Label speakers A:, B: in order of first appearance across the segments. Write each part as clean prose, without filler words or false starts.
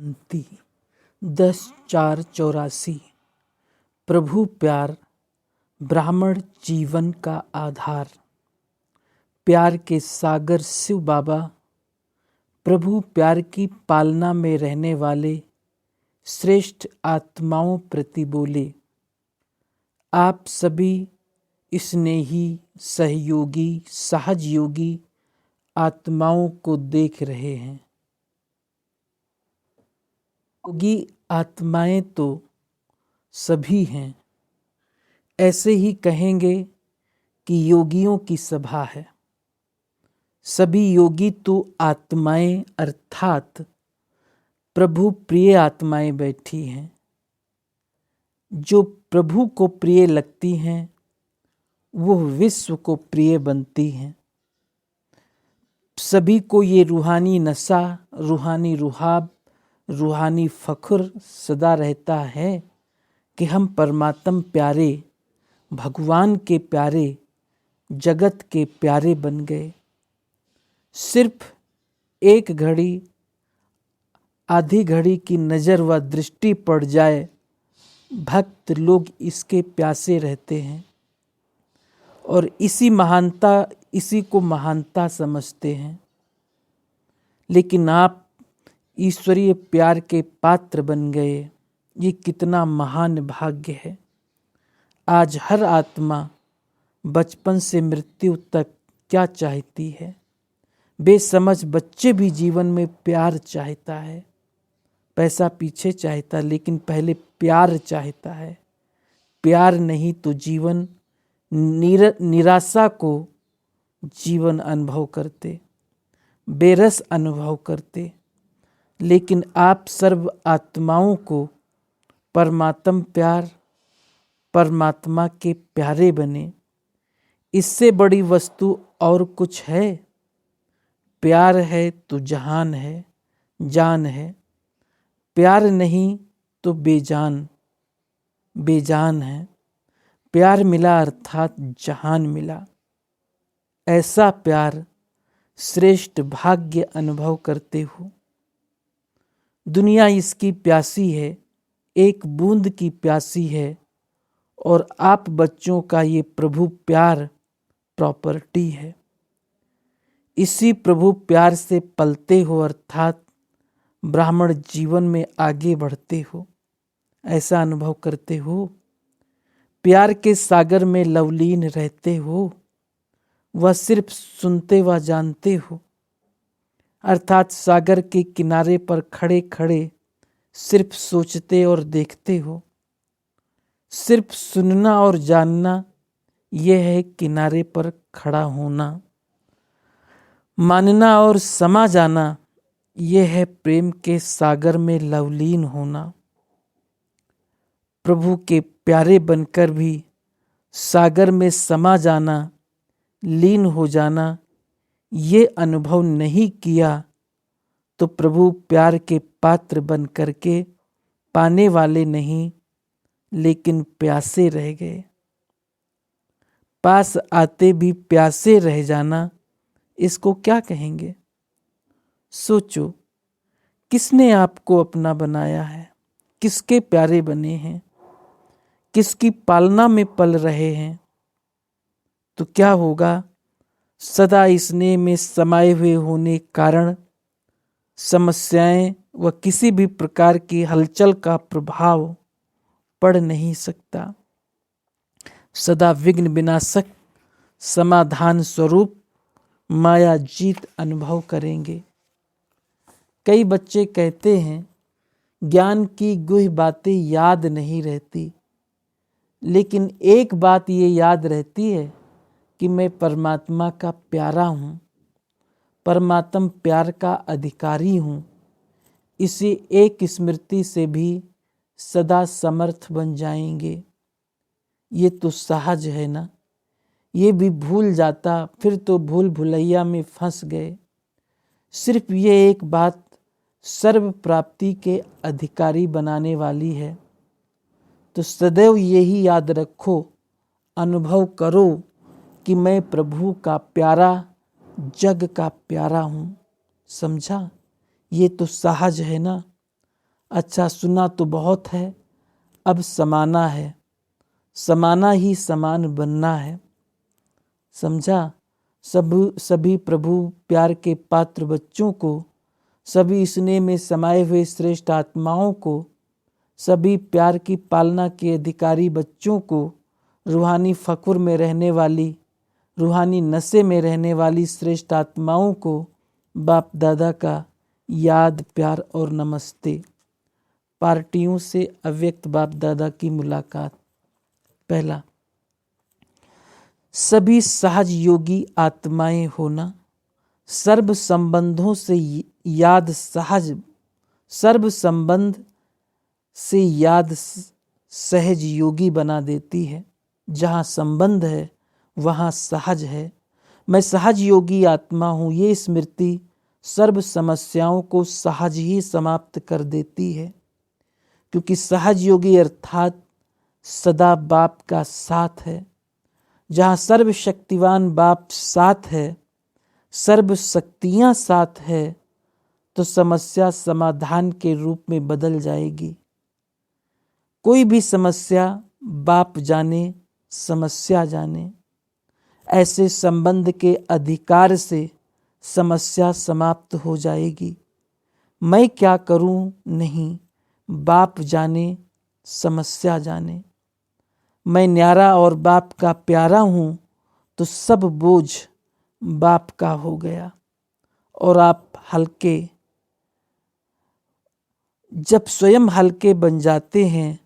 A: शांति। 10/4/84। प्रभु प्यार ब्राह्मण जीवन का आधार। प्यार के सागर शिव बाबा प्रभु प्यार की पालना में रहने वाले श्रेष्ठ आत्माओं प्रति बोले। आप सभी स्नेही, सहयोगी, सहजयोगी आत्माओं को देख रहे हैं। योगी आत्माएं तो सभी हैं। ऐसे ही कहेंगे कि योगियों की सभा है। सभी योगी तो आत्माएं अर्थात प्रभु प्रिय आत्माएं बैठी हैं। जो प्रभु को प्रिय लगती हैं वो विश्व को प्रिय बनती हैं। सभी को ये रूहानी नशा, रूहानी रुहाब, रूहानी फख्र सदा रहता है कि हम परमात्म प्यारे, भगवान के प्यारे, जगत के प्यारे बन गए। सिर्फ एक घड़ी, आधी घड़ी की नज़र व दृष्टि पड़ जाए, भक्त लोग इसके प्यासे रहते हैं और इसी को महानता समझते हैं। लेकिन आप ईश्वरीय प्यार के पात्र बन गए। ये कितना महान भाग्य है। आज हर आत्मा बचपन से मृत्यु तक क्या चाहती है? बेसमझ बच्चे भी जीवन में प्यार चाहता है। पैसा पीछे चाहता, लेकिन पहले प्यार चाहता है। प्यार नहीं तो जीवन निराशा को जीवन अनुभव करते, बेरस अनुभव करते। लेकिन आप सर्व आत्माओं को परमात्म प्यार, परमात्मा के प्यारे बने। इससे बड़ी वस्तु और कुछ है? प्यार है तो जहान है, जान है। प्यार नहीं तो बेजान है। प्यार मिला अर्थात जहान मिला। ऐसा प्यार श्रेष्ठ भाग्य अनुभव करते हो। दुनिया इसकी प्यासी है, एक बूंद की प्यासी है। और आप बच्चों का ये प्रभु प्यार प्रॉपर्टी है। इसी प्रभु प्यार से पलते हो अर्थात ब्राह्मण जीवन में आगे बढ़ते हो। ऐसा अनुभव करते हो। प्यार के सागर में लवलीन रहते हो। वह सिर्फ सुनते व जानते हो अर्थात सागर के किनारे पर खड़े खड़े सिर्फ सोचते और देखते हो। सिर्फ सुनना और जानना यह है किनारे पर खड़ा होना। मानना और समा जाना यह है प्रेम के सागर में लवलीन होना। प्रभु के प्यारे बनकर भी सागर में समा जाना, लीन हो जाना, ये अनुभव नहीं किया तो प्रभु प्यार के पात्र बन करके पाने वाले नहीं, लेकिन प्यासे रह गए। पास आते भी प्यासे रह जाना, इसको क्या कहेंगे? सोचो, किसने आपको अपना बनाया है? किसके प्यारे बने हैं? किसकी पालना में पल रहे हैं? तो क्या होगा? सदा स्नेह में समाये हुए होने कारण समस्याएं व किसी भी प्रकार की हलचल का प्रभाव पड़ नहीं सकता। सदा विघ्न विनाशक समाधान स्वरूप माया जीत अनुभव करेंगे। कई बच्चे कहते हैं ज्ञान की गुह्य बातें याद नहीं रहती, लेकिन एक बात ये याद रहती है कि मैं परमात्मा का प्यारा हूँ, परमात्म प्यार का अधिकारी हूँ। इसी एक स्मृति से भी सदा समर्थ बन जाएंगे। ये तो सहज है ना। ये भी भूल जाता फिर तो भूल भुलैया में फंस गए। सिर्फ ये एक बात सर्व प्राप्ति के अधिकारी बनाने वाली है। तो सदैव यही याद रखो, अनुभव करो कि मैं प्रभु का प्यारा, जग का प्यारा हूँ। समझा? ये तो सहज है ना। अच्छा सुना तो बहुत है, अब समाना है, समाना ही समान बनना है। समझा? सभी प्रभु प्यार के पात्र बच्चों को, सभी स्नेह में समाये हुए श्रेष्ठ आत्माओं को, सभी प्यार की पालना के अधिकारी बच्चों को, रूहानी फकुर में रहने वाली, रूहानी नशे में रहने वाली श्रेष्ठ आत्माओं को बाप दादा का याद, प्यार और नमस्ते। पार्टियों से अव्यक्त बाप दादा की मुलाकात। पहला, सभी सहज योगी आत्माएं होना, सर्व संबंधों से याद सहज, सर्व संबंध से याद सहज योगी बना देती है। जहाँ संबंध है वहाँ सहज है। मैं सहज योगी आत्मा हूँ, ये स्मृति सर्व समस्याओं को सहज ही समाप्त कर देती है, क्योंकि सहज योगी अर्थात सदा बाप का साथ है। जहाँ सर्वशक्तिवान बाप साथ है, सर्व शक्तियाँ साथ है, तो समस्या समाधान के रूप में बदल जाएगी। कोई भी समस्या बाप जाने, समस्या जाने, ऐसे संबंध के अधिकार से समस्या समाप्त हो जाएगी। मैं क्या करूं नहीं, बाप जाने, समस्या जाने। मैं न्यारा और बाप का प्यारा हूं, तो सब बोझ बाप का हो गया और आप हल्के। जब स्वयं हल्के बन जाते हैं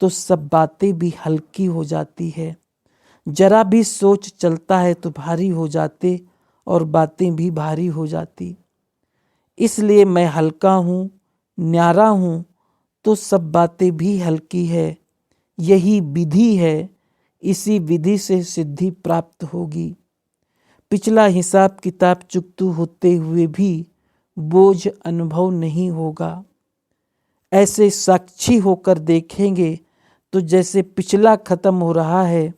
A: तो सब बातें भी हल्की हो जाती है। जरा भी सोच चलता है तो भारी हो जाते और बातें भी भारी हो जाती। इसलिए मैं हल्का हूँ, न्यारा हूँ, तो सब बातें भी हल्की है। यही विधि है, इसी विधि से सिद्धि प्राप्त होगी। पिछला हिसाब किताब चुकतू होते हुए भी बोझ अनुभव नहीं होगा। ऐसे साक्षी होकर देखेंगे तो जैसे पिछला खत्म हो रहा है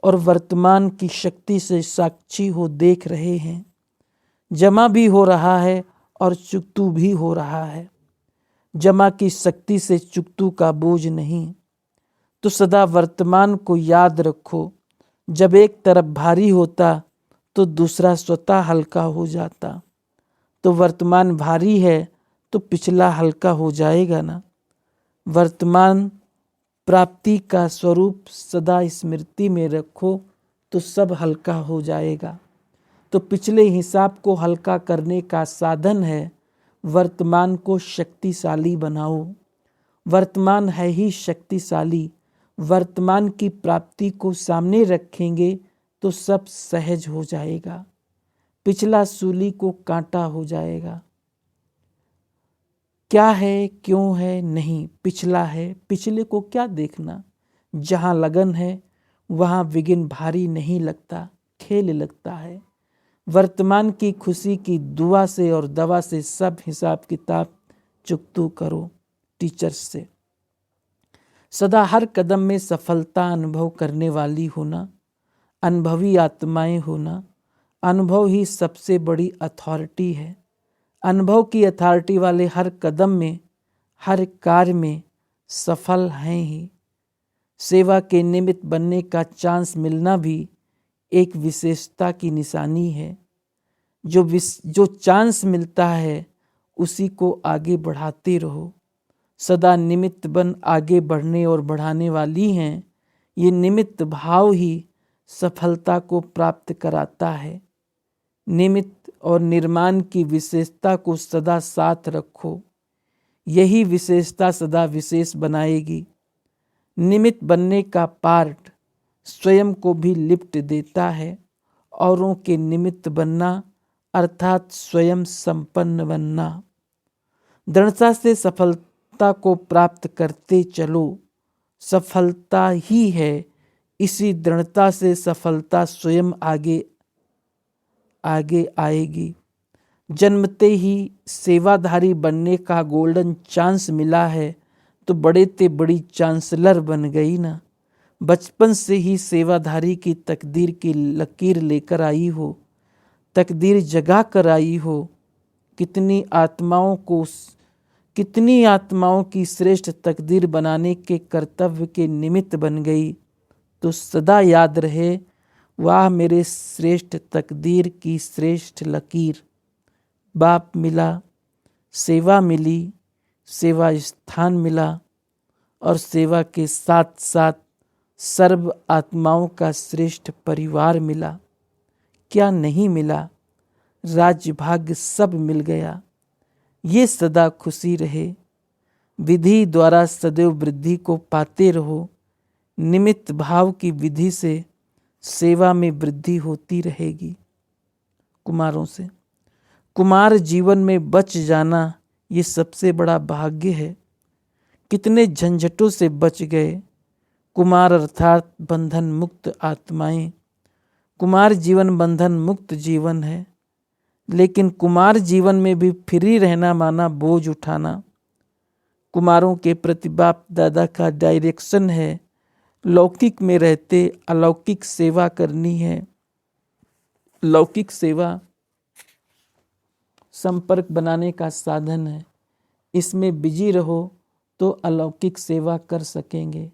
A: और वर्तमान की शक्ति से साक्षी हो देख रहे हैं। जमा भी हो रहा है और चुकतू भी हो रहा है। जमा की शक्ति से चुकतू का बोझ नहीं। तो सदा वर्तमान को याद रखो। जब एक तरफ भारी होता तो दूसरा स्वतः हल्का हो जाता। तो वर्तमान भारी है तो पिछला हल्का हो जाएगा ना। वर्तमान प्राप्ति का स्वरूप सदा स्मृति में रखो तो सब हल्का हो जाएगा। तो पिछले हिसाब को हल्का करने का साधन है वर्तमान को शक्तिशाली बनाओ। वर्तमान है ही शक्तिशाली। वर्तमान की प्राप्ति को सामने रखेंगे तो सब सहज हो जाएगा। पिछला सूली को कांटा हो जाएगा। क्या है, क्यों है, नहीं, पिछला है, पिछले को क्या देखना। जहाँ लगन है वहाँ विघ्न भारी नहीं लगता, खेल लगता है। वर्तमान की खुशी की दुआ से और दवा से सब हिसाब किताब चुकतू करो टीचर्स से। सदा हर कदम में सफलता अनुभव करने वाली होना, अनुभवी आत्माएं होना। अनुभव ही सबसे बड़ी अथॉरिटी है। अनुभव की अथॉरिटी वाले हर कदम में, हर कार्य में सफल हैं ही। सेवा के निमित्त बनने का चांस मिलना भी एक विशेषता की निशानी है। जो चांस मिलता है उसी को आगे बढ़ाते रहो। सदा निमित्त बन आगे बढ़ने और बढ़ाने वाली हैं। ये निमित्त भाव ही सफलता को प्राप्त कराता है। निमित्त और निर्माण की विशेषता को सदा साथ रखो। यही विशेषता सदा विशेष बनाएगी। निमित्त बनने का पार्ट स्वयं को भी लिप्ट देता है। औरों के निमित्त बनना अर्थात स्वयं संपन्न बनना। दृढ़ता से सफलता को प्राप्त करते चलो। सफलता ही है। इसी दृढ़ता से सफलता स्वयं आगे आएगी। जन्मते ही सेवाधारी बनने का गोल्डन चांस मिला है तो बड़े ते बड़ी चांसलर बन गई ना। बचपन से ही सेवाधारी की तकदीर की लकीर लेकर आई हो, तकदीर जगा कर आई हो। कितनी कितनी आत्माओं की श्रेष्ठ तकदीर बनाने के कर्तव्य के निमित्त बन गई, तो सदा याद रहे, वाह मेरे श्रेष्ठ तकदीर की श्रेष्ठ लकीर। बाप मिला, सेवा मिली, सेवा स्थान मिला, और सेवा के साथ साथ सर्व आत्माओं का श्रेष्ठ परिवार मिला। क्या नहीं मिला? राज्य भाग्य सब मिल गया। ये सदा खुशी रहे, विधि द्वारा सदैव वृद्धि को पाते रहो। निमित्त भाव की विधि से सेवा में वृद्धि होती रहेगी। कुमारों से, कुमार जीवन में बच जाना ये सबसे बड़ा भाग्य है। कितने झंझटों से बच गए। कुमार अर्थात बंधन मुक्त आत्माएं। कुमार जीवन बंधन मुक्त जीवन है, लेकिन कुमार जीवन में भी फ्री रहना माना बोझ उठाना। कुमारों के प्रति बाप दादा का डायरेक्शन है, लौकिक में रहते अलौकिक सेवा करनी है। लौकिक सेवा संपर्क बनाने का साधन है, इसमें बिजी रहो तो अलौकिक सेवा कर सकेंगे।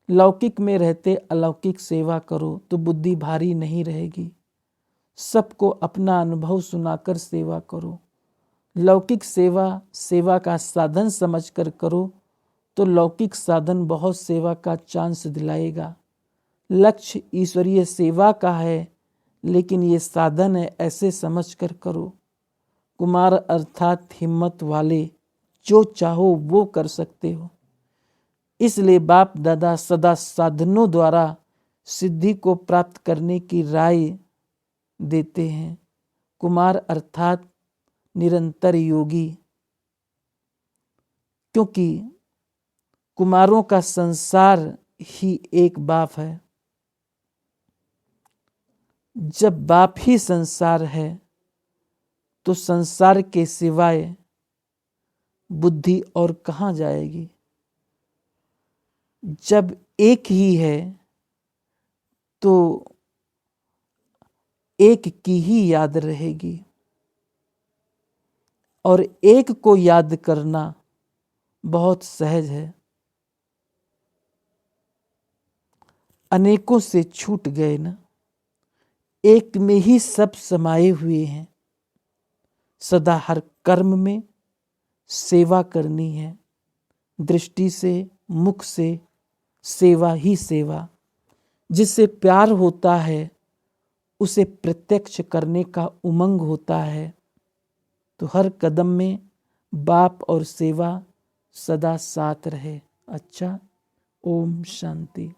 A: लौकिक में रहते अलौकिक सेवा करो तो बुद्धि भारी नहीं रहेगी। सबको अपना अनुभव सुनाकर सेवा करो। लौकिक सेवा सेवा का साधन समझकर करो तो लौकिक साधन बहुत सेवा का चांस दिलाएगा। लक्ष्य ईश्वरीय सेवा का है, लेकिन ये साधन है, ऐसे समझकर करो। कुमार अर्थात हिम्मत वाले, जो चाहो वो कर सकते हो। इसलिए बाप दादा सदा साधनों द्वारा सिद्धि को प्राप्त करने की राय देते हैं। कुमार अर्थात निरंतर योगी, क्योंकि कुमारों का संसार ही एक बाप है। जब बाप ही संसार है तो संसार के सिवाय बुद्धि और कहाँ जाएगी। जब एक ही है तो एक की ही याद रहेगी, और एक को याद करना बहुत सहज है। अनेकों से छूट गए ना, एक में ही सब समाये हुए हैं। सदा हर कर्म में सेवा करनी है। दृष्टि से, मुख से सेवा ही सेवा। जिससे प्यार होता है उसे प्रत्यक्ष करने का उमंग होता है। तो हर कदम में बाप और सेवा सदा साथ रहे। अच्छा, ओम शांति।